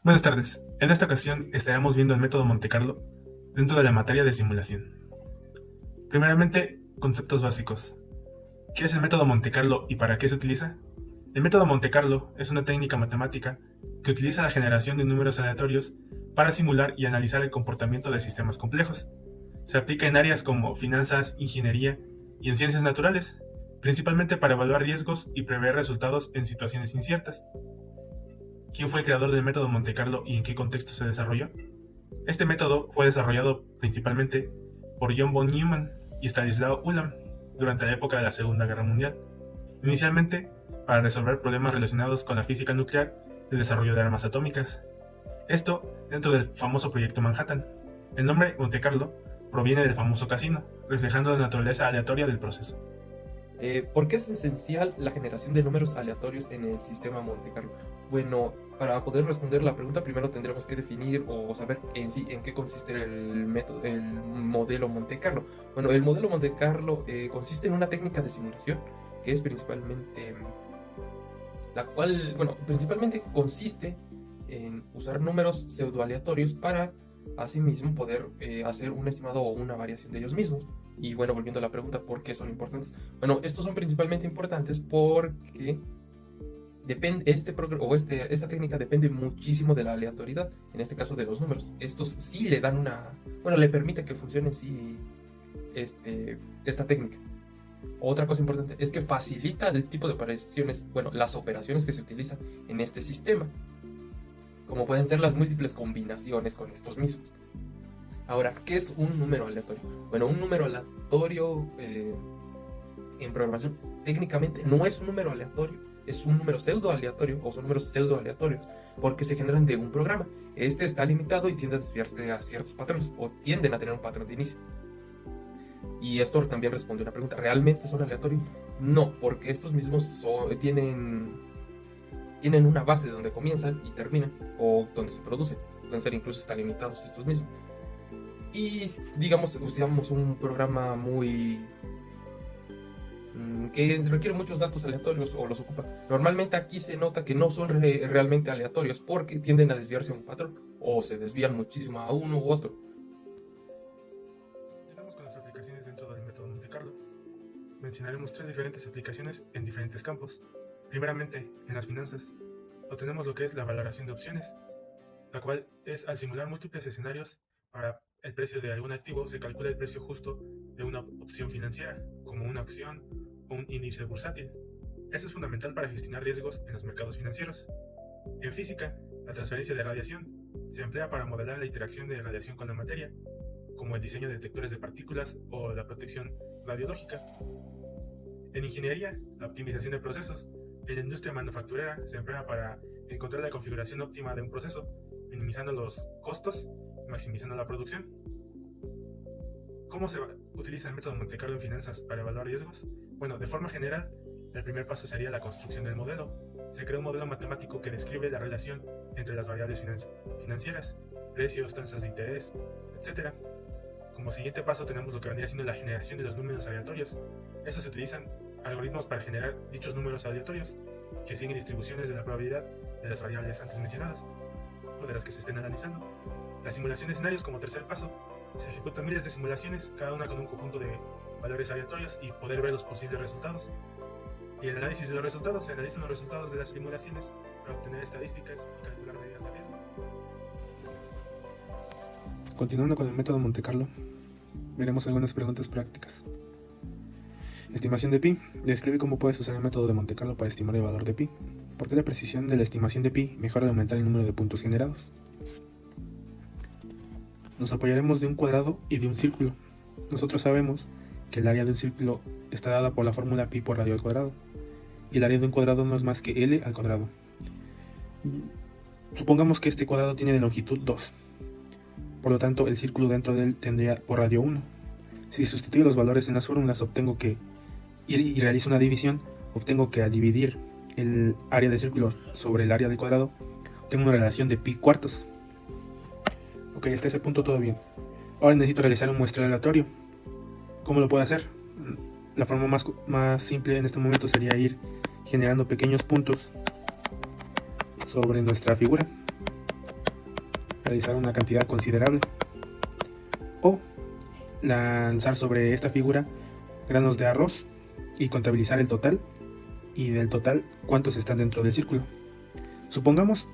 Buenas tardes. En esta ocasión estaremos viendo el método Monte Carlo dentro de la materia de simulación. Primeramente, conceptos básicos. ¿Qué es el método Monte Carlo y para qué se utiliza? El método Monte Carlo es una técnica matemática que utiliza la generación de números aleatorios para simular y analizar el comportamiento de sistemas complejos. Se aplica en áreas como finanzas, ingeniería y en ciencias naturales, principalmente para evaluar riesgos y prever resultados en situaciones inciertas. ¿Quién fue el creador del método Monte Carlo y en qué contexto se desarrolló? Este método fue desarrollado principalmente por John von Neumann y Stanislaw Ulam durante la época de la Segunda Guerra Mundial, inicialmente para resolver problemas relacionados con la física nuclear y el desarrollo de armas atómicas. Esto dentro del famoso Proyecto Manhattan. El nombre Monte Carlo proviene del famoso casino, reflejando la naturaleza aleatoria del proceso. ¿Por qué es esencial la generación de números aleatorios en el sistema Monte Carlo? Bueno, para poder responder la pregunta, primero tendremos que definir o saber en sí en qué consiste el método, el modelo Monte Carlo. Bueno, el modelo Monte Carlo consiste en una técnica de simulación que es principalmente la cual, bueno, principalmente consiste en usar números pseudoaleatorios para asimismo poder hacer un estimado o una variación de ellos mismos. Y bueno, volviendo a la pregunta, ¿por qué son importantes? Bueno, estos son principalmente importantes porque esta técnica depende muchísimo de la aleatoriedad, en este caso de los números. Estos sí le dan le permite que funcione sí esta técnica. Otra cosa importante es que facilita el tipo de operaciones, las operaciones que se utilizan en este sistema, como pueden ser las múltiples combinaciones con estos mismos. Ahora, ¿qué es un número aleatorio? Bueno, un número aleatorio en programación técnicamente no es un número aleatorio, es un número pseudo aleatorio o son números pseudo aleatorios porque se generan de un programa. Este está limitado y tiende a desviarse a ciertos patrones o tienden a tener un patrón de inicio. Y esto también responde a una pregunta, ¿realmente son aleatorios? No, porque estos mismos tienen una base de donde comienzan y terminan, o donde se producen. Pueden ser incluso hasta limitados estos mismos. Y digamos, usamos un programa que requiere muchos datos aleatorios o los ocupa. Normalmente aquí se nota que no son realmente aleatorios porque tienden a desviarse a un patrón o se desvían muchísimo a uno u otro. Continuamos con las aplicaciones dentro del método Monte Carlo. Mencionaremos tres diferentes aplicaciones en diferentes campos. Primeramente, en las finanzas, obtenemos lo que es la valoración de opciones, la cual es al simular múltiples escenarios para el precio de algún activo se calcula el precio justo de una opción financiera, como una acción o un índice bursátil. Esto es fundamental para gestionar riesgos en los mercados financieros. En física, la transferencia de radiación se emplea para modelar la interacción de radiación con la materia, como el diseño de detectores de partículas o la protección radiológica. En ingeniería, la optimización de procesos. En la industria manufacturera se emplea para encontrar la configuración óptima de un proceso, minimizando los costos y maximizando la producción. ¿Cómo se utiliza el método Monte Carlo en finanzas para evaluar riesgos? Bueno, de forma general, el primer paso sería la construcción del modelo. Se crea un modelo matemático que describe la relación entre las variables financieras, precios, tasas de interés, etc. Como siguiente paso tenemos lo que vendría siendo la generación de los números aleatorios. Estos se utilizan algoritmos para generar dichos números aleatorios, que siguen distribuciones de la probabilidad de las variables antes mencionadas, o de las que se estén analizando. La simulación de escenarios como tercer paso. Se ejecutan miles de simulaciones, cada una con un conjunto de valores aleatorios y poder ver los posibles resultados. Y el análisis de los resultados, se analizan los resultados de las simulaciones para obtener estadísticas y calcular medidas de riesgo. Continuando con el método Monte Carlo, veremos algunas preguntas prácticas. Estimación de pi. Describe cómo puedes usar el método de Monte Carlo para estimar el valor de pi. ¿Por qué la precisión de la estimación de pi mejora al aumentar el número de puntos generados? Nos apoyaremos de un cuadrado y de un círculo. Nosotros sabemos que el área de un círculo está dada por la fórmula pi por radio al cuadrado, y el área de un cuadrado no es más que l al cuadrado. Supongamos que este cuadrado tiene de longitud 2. Por lo tanto, el círculo dentro de él tendría por radio 1. Si sustituyo los valores en las fórmulas, obtengo que, y realizo una división, obtengo que al dividir el área del círculo sobre el área del cuadrado, tengo una relación de pi cuartos. Ok, hasta ese punto todo bien. Ahora necesito realizar un muestreo aleatorio. ¿Cómo lo puedo hacer? La forma más simple en este momento sería ir generando pequeños puntos sobre nuestra figura. realizar una cantidad considerable, o lanzar sobre esta figura granos de arroz y contabilizar el total, y del total cuántos están dentro del círculo. Supongamos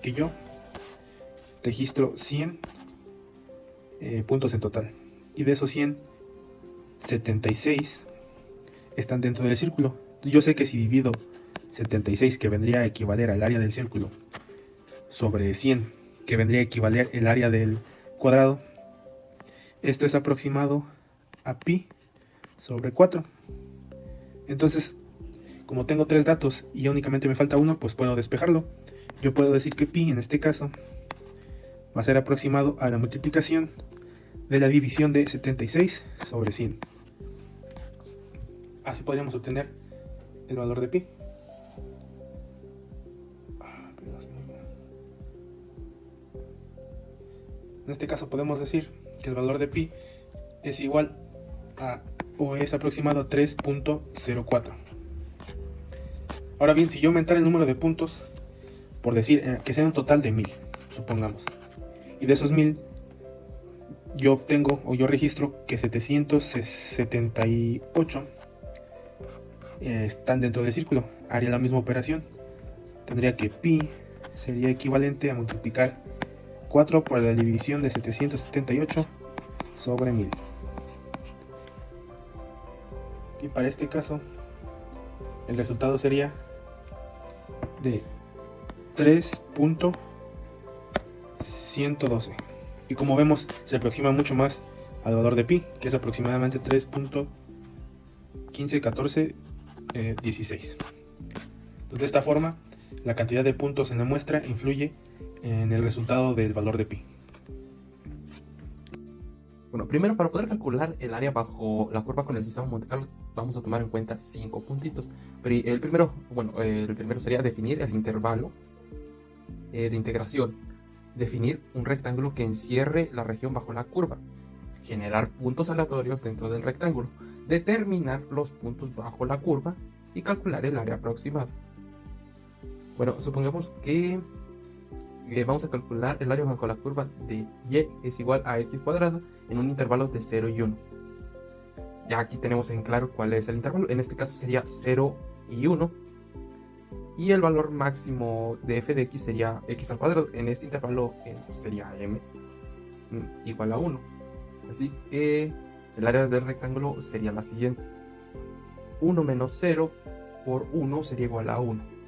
que yo registro 100 puntos en total, y de esos 100, 76 están dentro del círculo. Yo sé que si divido 76, que vendría a equivaler al área del círculo, sobre 100, que vendría a equivaler el área del cuadrado, esto es aproximado a pi sobre 4. Entonces, como tengo 3 datos y únicamente me falta uno, pues puedo despejarlo. Yo puedo decir que pi en este caso va a ser aproximado a la multiplicación de la división de 76 sobre 100. Así podríamos obtener el valor de pi. En este caso podemos decir que el valor de pi es igual a, o es aproximado a 3.04. Ahora bien, si yo aumentara el número de puntos, por decir que sea un total de 1000, supongamos, y de esos 1000 yo obtengo o yo registro que 778 están dentro del círculo, haría la misma operación. Tendría que pi sería equivalente a multiplicar 4 por la división de 778 sobre 1000. Y para este caso, el resultado sería de 3.112. Y como vemos, se aproxima mucho más al valor de pi, que es aproximadamente 3.151416. Entonces, de esta forma, la cantidad de puntos en la muestra influye en el resultado del valor de pi. Bueno, primero, para poder calcular el área bajo la curva con el sistema Monte Carlo, vamos a tomar en cuenta 5 puntitos. Pero el primero sería definir el intervalo de integración, definir un rectángulo que encierre la región bajo la curva, generar puntos aleatorios dentro del rectángulo, determinar los puntos bajo la curva y calcular el área aproximada. Bueno, supongamos que vamos a calcular el área bajo la curva de y es igual a x cuadrada en un intervalo de 0 y 1. Ya aquí tenemos en claro cuál es el intervalo. En este caso sería 0 y 1. Y el valor máximo de f de x sería x al cuadrado. En este intervalo sería m igual a 1. Así que el área del rectángulo sería la siguiente. 1 menos 0 por 1 sería igual a 1.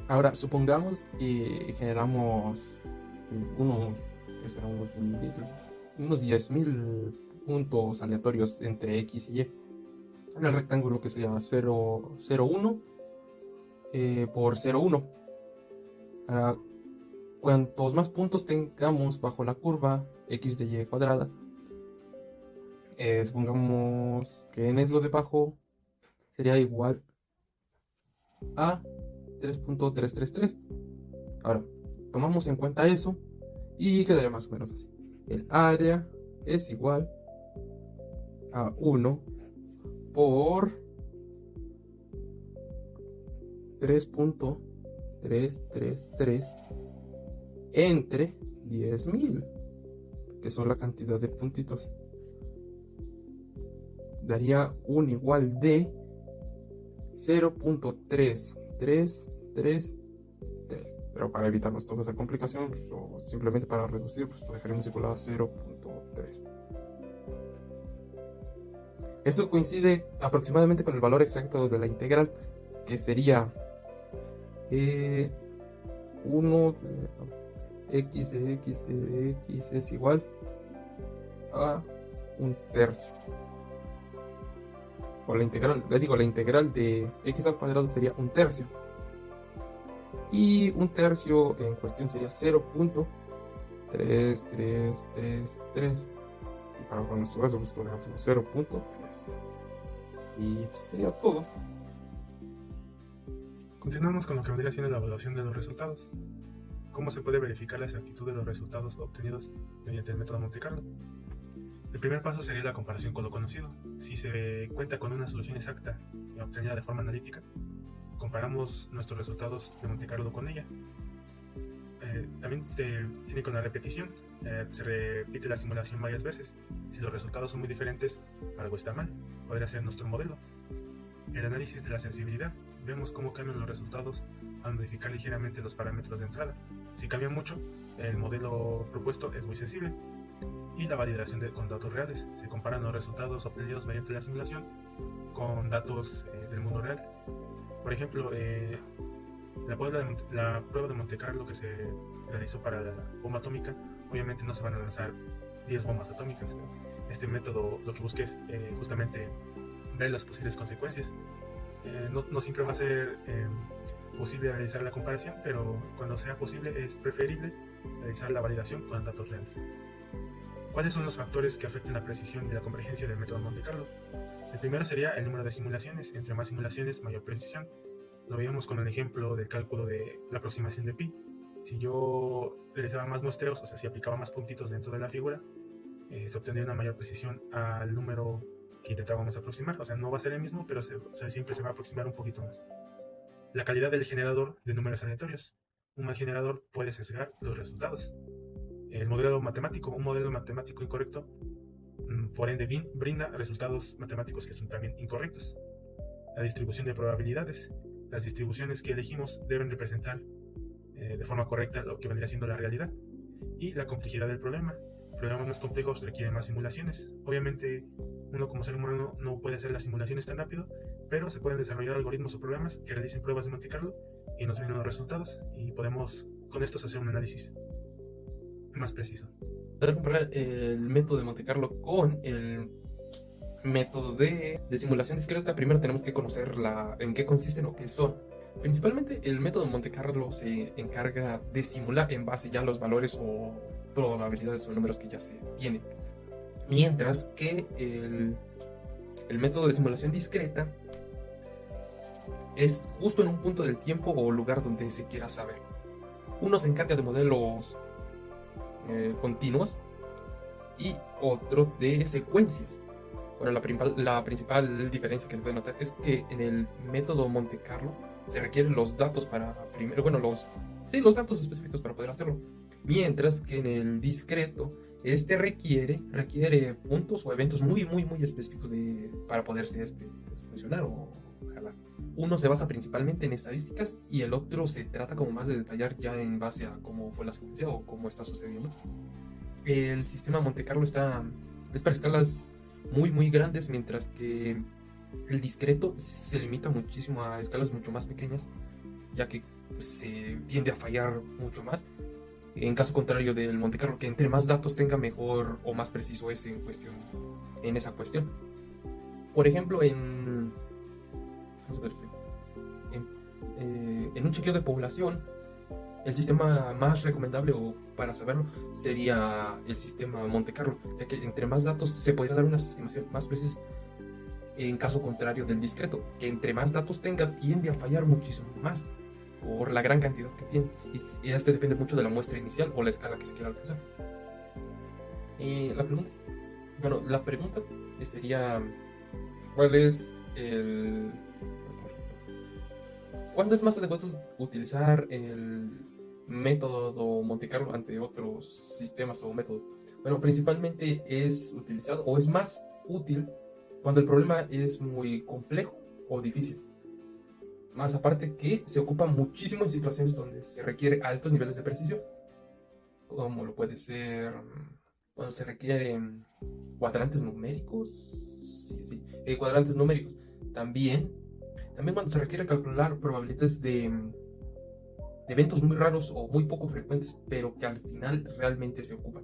Ahora, supongamos que generamos unos 10.000 puntos aleatorios entre x y y en el rectángulo, que sería 0, 0, 1 por 0, 1. Ahora, cuantos más puntos tengamos bajo la curva x de y cuadrada, supongamos que n es lo de abajo, sería igual a 3.333. Ahora, tomamos en cuenta eso y quedaría más o menos así. El área es igual a 1 por 3.333 entre 10.000, que son la cantidad de puntitos. Daría un igual de 0.3333. Pero para evitarnos toda esa complicación, pues, o simplemente para reducir, pues lo dejaremos igual a 0.3. Esto coincide aproximadamente con el valor exacto de la integral, que sería 1 de x de x de x es igual a 1/3. O la integral, la integral de x al cuadrado sería 1/3. Y 1/3 en cuestión sería 0.3333. Y para nuestro caso, pues ponemos 0.3. Y sería todo. Continuamos con lo que vendría siendo la evaluación de los resultados. ¿Cómo se puede verificar la exactitud de los resultados obtenidos mediante el método Monte Carlo? El primer paso sería la comparación con lo conocido. Si se cuenta con una solución exacta obtenida de forma analítica, comparamos nuestros resultados de Monte Carlo con ella. También tiene con la repetición. Se repite la simulación varias veces. Si los resultados son muy diferentes, algo está mal. Podría ser nuestro modelo. El análisis de la sensibilidad. Vemos cómo cambian los resultados al modificar ligeramente los parámetros de entrada. Si cambia mucho, el modelo propuesto es muy sensible. Y la validación con datos reales. Se comparan los resultados obtenidos mediante la simulación con datos del mundo real. Por ejemplo, la prueba de Monte Carlo que se realizó para la bomba atómica, obviamente no se van a lanzar 10 bombas atómicas. Este método lo que busca es justamente ver las posibles consecuencias. No siempre va a ser posible realizar la comparación, pero cuando sea posible es preferible realizar la validación con datos reales. ¿Cuáles son los factores que afectan la precisión y la convergencia del método Monte Carlo? El primero sería el número de simulaciones. Entre más simulaciones, mayor precisión. Lo veíamos con el ejemplo del cálculo de la aproximación de pi. Si yo realizaba más muestreos, o sea, si aplicaba más puntitos dentro de la figura, se obtendría una mayor precisión al número que intentábamos aproximar. O sea, no va a ser el mismo, pero siempre se va a aproximar un poquito más. La calidad del generador de números aleatorios. Un mal generador puede sesgar los resultados. Un modelo matemático incorrecto, por ende, brinda resultados matemáticos que son también incorrectos. La distribución de probabilidades. Las distribuciones que elegimos deben representar de forma correcta lo que vendría siendo la realidad. Y la complejidad del problema. Problemas más complejos requieren más simulaciones. Obviamente, uno como ser humano no puede hacer las simulaciones tan rápido, pero se pueden desarrollar algoritmos o programas que realicen pruebas de Monte Carlo y nos brindan los resultados, y podemos con estos hacer un análisis más preciso. Poder comparar el método de Monte Carlo con el método de simulación discreta, primero tenemos que conocer en qué consisten o qué son. Principalmente el método de Monte Carlo se encarga de simular en base ya a los valores o probabilidades o números que ya se tienen, mientras que el método de simulación discreta es justo en un punto del tiempo o lugar donde se quiera saber. Uno se encarga de modelos continuos y otro de secuencias. Bueno, la principal diferencia que se puede notar es que en el método Monte Carlo se requieren los datos para primero, los datos específicos para poder hacerlo, mientras que en el discreto este requiere puntos o eventos muy específicos para poderse funcionar o jalar. Uno se basa principalmente en estadísticas y el otro se trata como más de detallar ya en base a cómo fue la secuencia o cómo está sucediendo. El sistema Monte Carlo es para escalas muy grandes, mientras que el discreto se limita muchísimo a escalas mucho más pequeñas, ya que se tiende a fallar mucho más. En caso contrario del Monte Carlo, que entre más datos tenga, mejor o más preciso es en esa cuestión. Por ejemplo, en un chequeo de población, el sistema más recomendable o para saberlo sería el sistema Monte Carlo, ya que entre más datos se podría dar una estimación más precisa. En caso contrario del discreto, que entre más datos tenga tiende a fallar muchísimo más por la gran cantidad que tiene, y depende mucho de la muestra inicial o la escala que se quiera alcanzar. La pregunta sería: ¿cuándo es más adecuado utilizar el método Monte Carlo ante otros sistemas o métodos? Bueno, principalmente es utilizado o es más útil cuando el problema es muy complejo o difícil. Más aparte que se ocupa muchísimo en situaciones donde se requiere altos niveles de precisión, como lo puede ser cuando se requieren cuadrantes numéricos. Cuadrantes numéricos. También cuando se requiere calcular probabilidades de eventos muy raros o muy poco frecuentes, pero que al final realmente se ocupan.